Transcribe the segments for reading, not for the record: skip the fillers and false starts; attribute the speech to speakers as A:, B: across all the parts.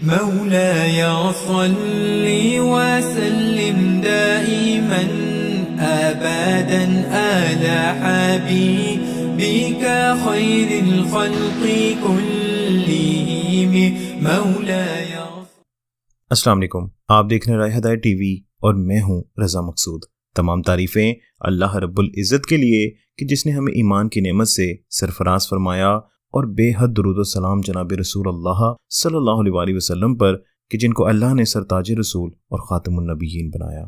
A: مولاي صل وسلم دائما أبدا على حبيبك خير الخلق كلهم مولاي.
B: السلام علیکم، آپ دیکھ رہے ہیں ہدایت ٹی وی اور میں ہوں رضا مقصود. تمام تعریفیں اللہ رب العزت کے لیے کہ جس نے ہمیں ایمان کی نعمت سے سرفراز فرمایا، اور بے حد درود و سلام جناب رسول اللہ صلی اللہ علیہ وسلم پر کہ جن کو اللہ نے سرتاج رسول اور خاتم النبیین بنایا.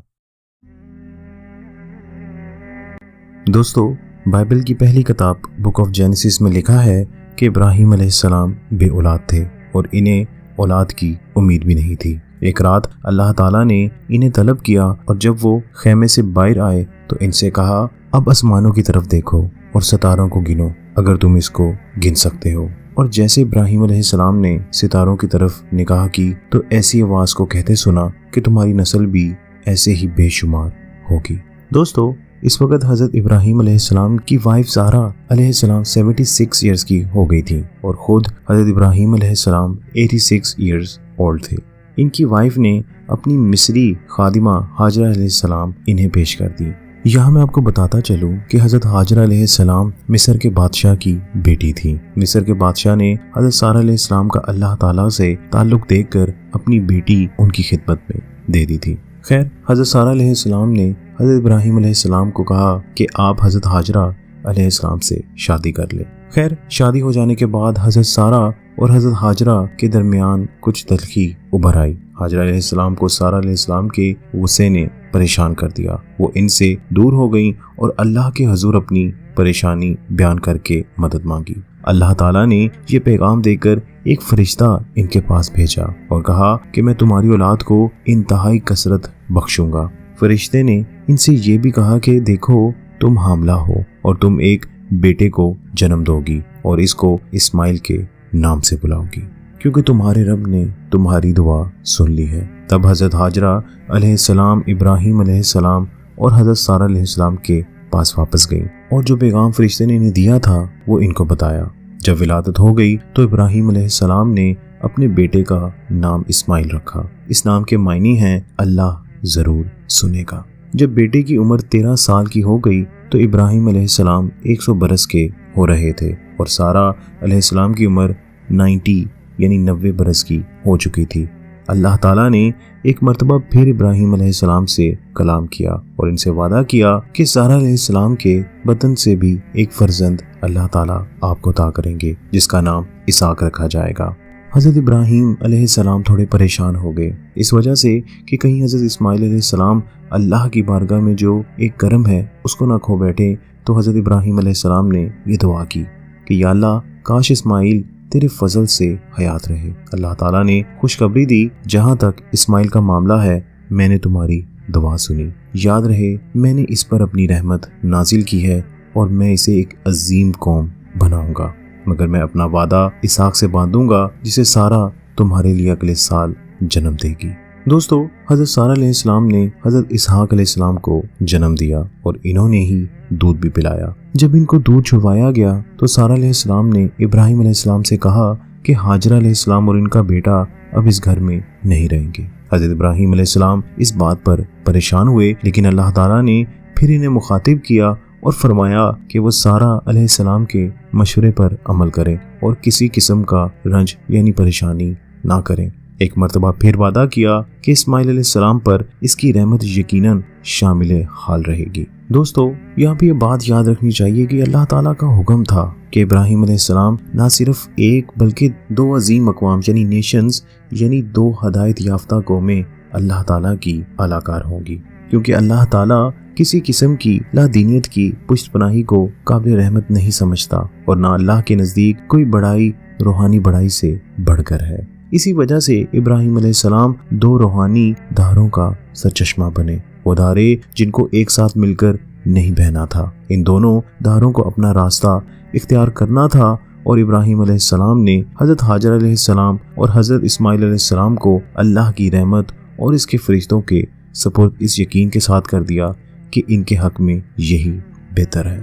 B: دوستو، بائبل کی پہلی کتاب بک آف جینیسس میں لکھا ہے کہ ابراہیم علیہ السلام بے اولاد تھے اور انہیں اولاد کی امید بھی نہیں تھی. ایک رات اللہ تعالیٰ نے انہیں طلب کیا، اور جب وہ خیمے سے باہر آئے تو ان سے کہا، اب آسمانوں کی طرف دیکھو اور ستاروں کو گنو اگر تم اس کو گن سکتے ہو. اور جیسے ابراہیم علیہ السلام نے ستاروں کی طرف نگاہ کی تو ایسی آواز کو کہتے سنا کہ تمہاری نسل بھی ایسے ہی بے شمار ہوگی. دوستو، اس وقت حضرت ابراہیم علیہ السلام کی وائف سارہ علیہ السلام 76 ایئرز کی ہو گئی تھی، اور خود حضرت ابراہیم علیہ السلام 86 ایئرز اولڈ تھے. ان کی وائف نے اپنی مصری خادمہ ہاجرہ علیہ السلام انہیں پیش کر دی. یہاں میں آپ کو بتاتا چلوں کہ حضرت ہاجرہ علیہ السلام مصر کے بادشاہ کی بیٹی تھی. مصر کے بادشاہ نے حضرت سارہ علیہ السلام کا اللہ تعالیٰ سے تعلق دیکھ کر اپنی بیٹی ان کی خدمت میں دے دی تھی. خیر، حضرت سارہ علیہ السلام نے حضرت ابراہیم علیہ السلام کو کہا کہ آپ حضرت ہاجرہ علیہ السلام سے شادی کر لیں. خیر، شادی ہو جانے کے بعد حضرت سارہ اور حضرت ہاجرہ کے درمیان کچھ تلخی ابھر آئی. ہاجرہ علیہ السلام کو سارہ علیہ السلام کے غصے نے پریشان کر دیا. وہ ان سے دور ہو گئیں اور اللہ کے حضور اپنی پریشانی بیان کر کے مدد مانگی. اللہ تعالیٰ نے یہ پیغام دے کر ایک فرشتہ ان کے پاس بھیجا اور کہا کہ میں تمہاری اولاد کو انتہائی کثرت بخشوں گا. فرشتے نے ان سے یہ بھی کہا کہ دیکھو، تم حاملہ ہو اور تم ایک بیٹے کو جنم دو گی اور اس کو اسماعیل کے نام سے بلاؤ گی، کیونکہ تمہارے رب نے تمہاری دعا سن لی ہے. تب حضرت ہاجرہ علیہ السلام ابراہیم علیہ السلام اور حضرت سارہ علیہ السلام کے پاس واپس گئی اور جو پیغام فرشتے نے انہیں دیا تھا وہ ان کو بتایا. جب ولادت ہو گئی تو ابراہیم علیہ السلام نے اپنے بیٹے کا نام اسماعیل رکھا. اس نام کے معنی ہیں اللہ ضرور سنے گا. جب بیٹے کی عمر 13 سال کی ہو گئی تو ابراہیم علیہ السلام 100 برس کے ہو رہے تھے اور سارہ علیہ السلام کی عمر 90 برس کی ہو چکی تھی. اللہ تعالیٰ نے ایک مرتبہ پھر ابراہیم علیہ السلام سے کلام کیا اور ان سے وعدہ کیا کہ سارہ علیہ السلام کے بدن سے بھی ایک فرزند اللہ تعالیٰ آپ کو عطا کریں گے جس کا نام اسحاق رکھا جائے گا. حضرت ابراہیم علیہ السلام تھوڑے پریشان ہو گئے اس وجہ سے کہ کہیں حضرت اسماعیل علیہ السلام اللہ کی بارگاہ میں جو ایک کرم ہے اس کو نہ کھو بیٹھے. تو حضرت ابراہیم علیہ السلام نے یہ دعا کی کہ یا اللہ، کاش اسماعیل تیرے فضل سے حیات رہے. اللہ تعالیٰ نے خوشخبری دی، جہاں تک اسماعیل کا معاملہ ہے میں نے تمہاری دعا سنی. یاد رہے میں نے اس پر اپنی رحمت نازل کی ہے اور میں اسے ایک عظیم قوم بناؤں گا، مگر میں اپنا وعدہ اسحاق سے باندھوں گا جسے سارہ تمہارے لیے اگلے سال جنم دے گی. دوستو، حضرت سارہ علیہ السلام نے حضرت اسحاق علیہ السلام کو جنم دیا اور انہوں نے ہی دودھ بھی پلایا. جب ان کو دودھ چھڑوایا گیا تو سارہ علیہ السلام نے ابراہیم علیہ السلام سے کہا کہ ہاجرہ علیہ السلام اور ان کا بیٹا اب اس گھر میں نہیں رہیں گے. حضرت ابراہیم علیہ السلام اس بات پر پریشان ہوئے، لیکن اللہ تعالیٰ نے پھر انہیں مخاطب کیا اور فرمایا کہ وہ سارہ علیہ السلام کے مشورے پر عمل کریں اور کسی قسم کا رنج یعنی پریشانی نہ کریں. ایک مرتبہ پھر وعدہ کیا کہ اسماعیل علیہ السلام پر اس کی رحمت یقیناً شامل حال رہے گی. دوستو، یہاں پہ یہ بات یاد رکھنی چاہیے کہ اللہ تعالیٰ کا حکم تھا کہ ابراہیم علیہ السلام نہ صرف ایک بلکہ 2 عظیم اقوام یعنی نیشنز یعنی 2 ہدایت یافتہ قومیں اللہ تعالیٰ کی اعلیٰ کار ہوں گی، کیونکہ اللہ تعالیٰ کسی قسم کی لا دینیت کی پشت پناہی کو قابل رحمت نہیں سمجھتا اور نہ اللہ کے نزدیک کوئی بڑائی روحانی بڑائی سے بڑھ کر ہے. اسی وجہ سے ابراہیم علیہ السلام 2 روحانی دھاروں کا سرچشمہ بنے، وہ دھارے جن کو ایک ساتھ مل کر نہیں بہنا تھا. ان دونوں دھاروں کو اپنا راستہ اختیار کرنا تھا اور ابراہیم علیہ السلام نے حضرت ہاجرہ علیہ السلام اور حضرت اسماعیل علیہ السلام کو اللہ کی رحمت اور اس کے فرشتوں کے سپرد اس یقین کے ساتھ کر دیا کہ ان کے حق میں یہی بہتر ہے.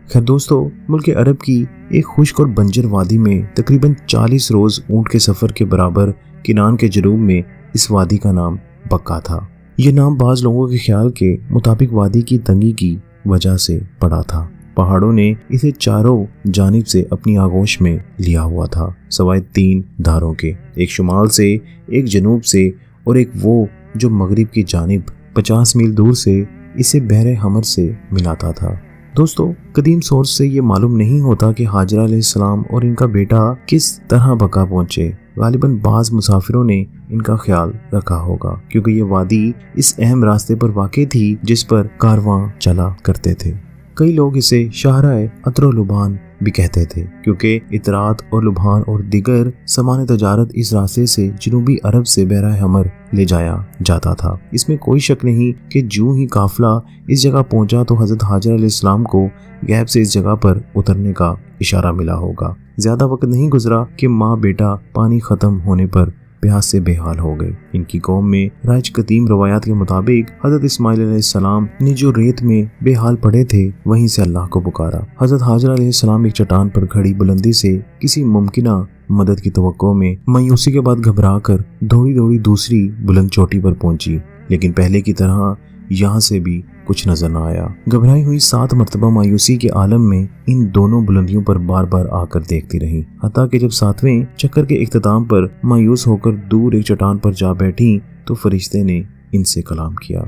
B: خیر دوستو، ملک عرب کی ایک خشک اور بنجر وادی میں تقریباً 40 روز اونٹ کے سفر کے برابر کنان کے جنوب میں اس وادی کا نام بکا تھا۔ یہ نام بعض لوگوں کے خیال کے مطابق وادی کی تنگی کی وجہ سے پڑا تھا۔ پہاڑوں نے اسے چاروں جانب سے اپنی آغوش میں لیا ہوا تھا، سوائے 3 دھاروں کے، ایک شمال سے، ایک جنوب سے اور ایک وہ جو مغرب کی جانب 50 میل دور سے اسے بحر حمر سے ملاتا تھا۔ دوستو، قدیم سورس سے یہ معلوم نہیں ہوتا کہ حاجرہ علیہ السلام اور ان کا بیٹا کس طرح بکا پہنچے۔ غالباً بعض مسافروں نے ان کا خیال رکھا ہوگا، کیونکہ یہ وادی اس اہم راستے پر واقع تھی جس پر کارواں چلا کرتے تھے۔ کئی لوگ اسے شاہراہ عطر و لبان بھی کہتے تھے، کیونکہ اطرات اور لبان اور دیگر سامان تجارت اس راستے سے جنوبی عرب سے بحر حمر لے جایا جاتا تھا۔ اس میں کوئی شک نہیں کہ جو ہی قافلہ اس جگہ پہنچا تو حضرت حاجرہ علیہ السلام کو غیب سے اس جگہ پر اترنے کا اشارہ ملا ہوگا۔ زیادہ وقت نہیں گزرا کہ ماں بیٹا پانی ختم ہونے پر پیاس سے بے حال ہو گئے۔ ان کی قوم میں رائج قدیم روایات کے مطابق حضرت اسماعیل علیہ السلام نے جو ریت میں بے حال پڑے تھے وہیں سے اللہ کو پکارا۔ حضرت حاجرہ علیہ السلام ایک چٹان پر کھڑی بلندی سے کسی ممکنہ مدد کی توقع میں مایوسی کے بعد گھبرا کر دوڑی دوسری بلند چوٹی پر پہنچی، لیکن پہلے کی طرح یہاں سے بھی کچھ نظر نہ آیا۔ گھبرائی ہوئی 7 مرتبہ مایوسی کے عالم میں ان دونوں بلندیوں پر بار بار آ کر دیکھتی رہی، حتیٰ کہ جب 7ویں چکر کے اختتام پر مایوس ہو کر دور ایک چٹان پر جا بیٹھی تو فرشتے نے ان سے کلام کیا۔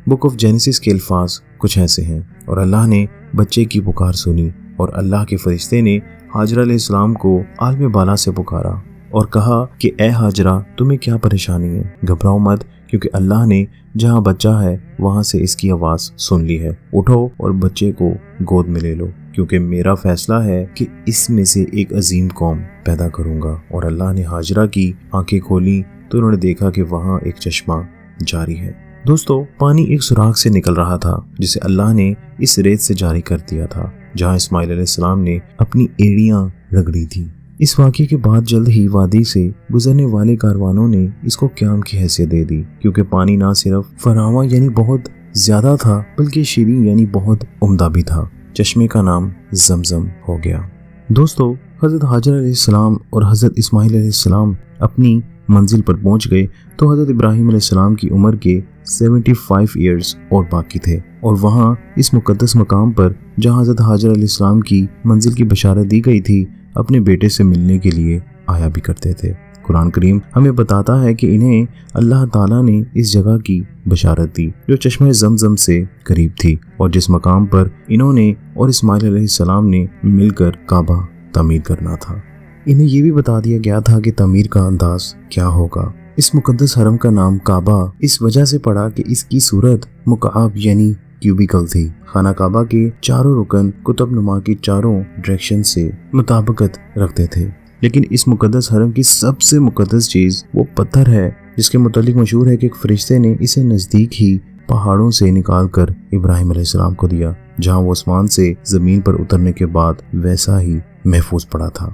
B: بک آف جینیسس کے الفاظ کچھ ایسے ہیں: اور اللہ نے بچے کی پکار سنی، اور اللہ کے فرشتے نے حاجرہ علیہ السلام کو عالم بالا سے پکارا اور کہا کہ اے حاجرہ، تمہیں کیا پریشانی ہے؟ گھبراؤ مت، کیونکہ اللہ نے جہاں بچہ ہے وہاں سے اس کی آواز سن لی ہے۔ اٹھو اور بچے کو گود میں لے لو، کیونکہ میرا فیصلہ ہے کہ اس میں سے ایک عظیم قوم پیدا کروں گا۔ اور اللہ نے حاجرہ کی آنکھیں کھولی تو انہوں نے دیکھا کہ وہاں ایک چشمہ جاری ہے۔ دوستو، پانی ایک سوراخ سے نکل رہا تھا جسے اللہ نے اس ریت سے جاری کر دیا تھا جہاں اسماعیل علیہ السلام نے اپنی ایڑیاں رگڑی تھی۔ اس واقعے کے بعد جلد ہی وادی سے گزرنے والے کاروانوں نے اس کو قیام کی حیثیت دے دی، کیونکہ پانی نہ صرف فراواں یعنی بہت زیادہ تھا بلکہ شیریں یعنی بہت عمدہ بھی تھا۔ چشمے کا نام زمزم ہو گیا۔ دوستو، حضرت حاجرہ علیہ السلام اور حضرت اسماعیل علیہ السلام اپنی منزل پر پہنچ گئے تو حضرت ابراہیم علیہ السلام کی عمر کے 75 ایئرز اور باقی تھے، اور وہاں اس مقدس مقام پر جہاں حضرت حاجرہ علیہ السلام کی منزل کی بشارت دی گئی تھی اپنے بیٹے سے ملنے کے لیے آیا بھی کرتے تھے۔ قرآن کریم ہمیں بتاتا ہے کہ انہیں اللہ تعالیٰ نے اس جگہ کی بشارت دی جو چشمہ زمزم سے قریب تھی، اور جس مقام پر انہوں نے اور اسماعیل علیہ السلام نے مل کر کعبہ تعمیر کرنا تھا۔ انہیں یہ بھی بتا دیا گیا تھا کہ تعمیر کا انداز کیا ہوگا۔ اس مقدس حرم کا نام کعبہ اس وجہ سے پڑا کہ اس کی صورت مکعب یعنی کیوبیکل تھی۔ خانہ کعبہ کے چاروں رکن قطب نما کی چاروں ڈائریکشن سے مطابقت رکھتے تھے، لیکن اس مقدس حرم کی سب سے مقدس چیز وہ پتھر ہے جس کے متعلق مشہور ہے کہ ایک فرشتے نے اسے نزدیک ہی پہاڑوں سے نکال کر ابراہیم علیہ السلام کو دیا، جہاں وہ آسمان سے زمین پر اترنے کے بعد ویسا ہی محفوظ پڑا تھا۔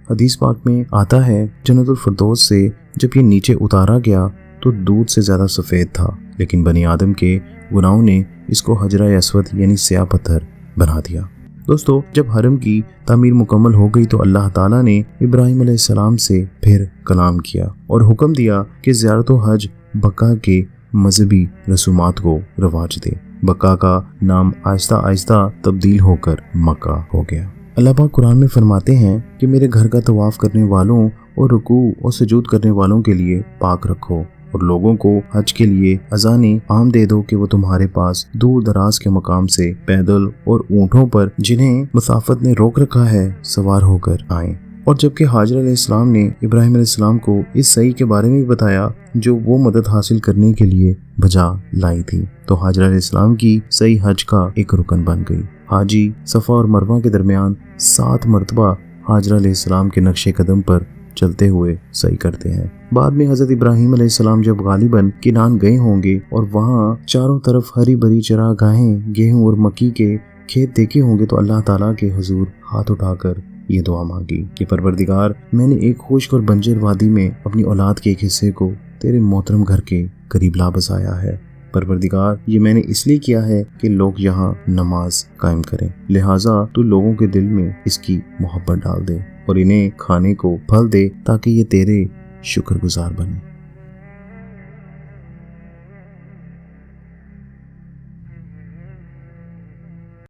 B: حدیث پاک میں آتا ہے جنت الفردوس سے جب یہ نیچے اتارا گیا تو دودھ سے زیادہ سفید تھا، لیکن بنی آدم کے گناہوں نے اس کو حجرہ اسود یعنی سیاہ پتھر بنا دیا۔ دوستو، جب حرم کی تعمیر مکمل ہو گئی تو اللہ تعالیٰ نے ابراہیم علیہ السلام سے پھر کلام کیا اور حکم دیا کہ زیارت و حج بکا کے مذہبی رسومات کو رواج دے۔ بکا کا نام آہستہ آہستہ تبدیل ہو کر مکہ ہو گیا۔ اللہ پاک قرآن میں فرماتے ہیں کہ میرے گھر کا طواف کرنے والوں اور رکوع اور سجود کرنے والوں کے لیے پاک رکھو، اور لوگوں کو حج کے لیے اذانیں عام دے دو کہ وہ تمہارے پاس دور دراز کے مقام سے پیدل اور اونٹوں پر جنہیں مسافت نے روک رکھا ہے سوار ہو کر آئیں۔ اور جبکہ حاجرہ علیہ السلام نے ابراہیم علیہ السلام کو اس صحیح کے بارے میں بھی بتایا جو وہ مدد حاصل کرنے کے لیے بجا لائی تھی، تو حاجرہ علیہ السلام کی صحیح حج کا ایک رکن بن گئی۔ حاجی صفا اور مروہ کے درمیان 7 مرتبہ حاجرہ علیہ السلام کے نقش قدم پر چلتے ہوئے سعی کرتے ہیں۔ بعد میں حضرت ابراہیم علیہ السلام جب غالباً کنان گئے ہوں گے اور وہاں چاروں طرف ہری بھری چراگاہیں، گیہوں اور مکی کے کھیت دیکھے ہوں گے تو اللہ تعالیٰ کے حضور ہاتھ اٹھا کر یہ دعا مانگی کہ پروردگار، میں نے ایک خشک اور بنجر وادی میں اپنی اولاد کے ایک حصے کو تیرے محترم گھر کے قریب لا بسایا ہے۔ پروردگار، یہ میں نے اس لیے کیا ہے کہ لوگ یہاں نماز قائم کریں، لہٰذا تو لوگوں کے دل میں اس کی محبت ڈال دے اور انہیں کھانے کو پھل دے تاکہ یہ تیرے شکر گزار بنیں۔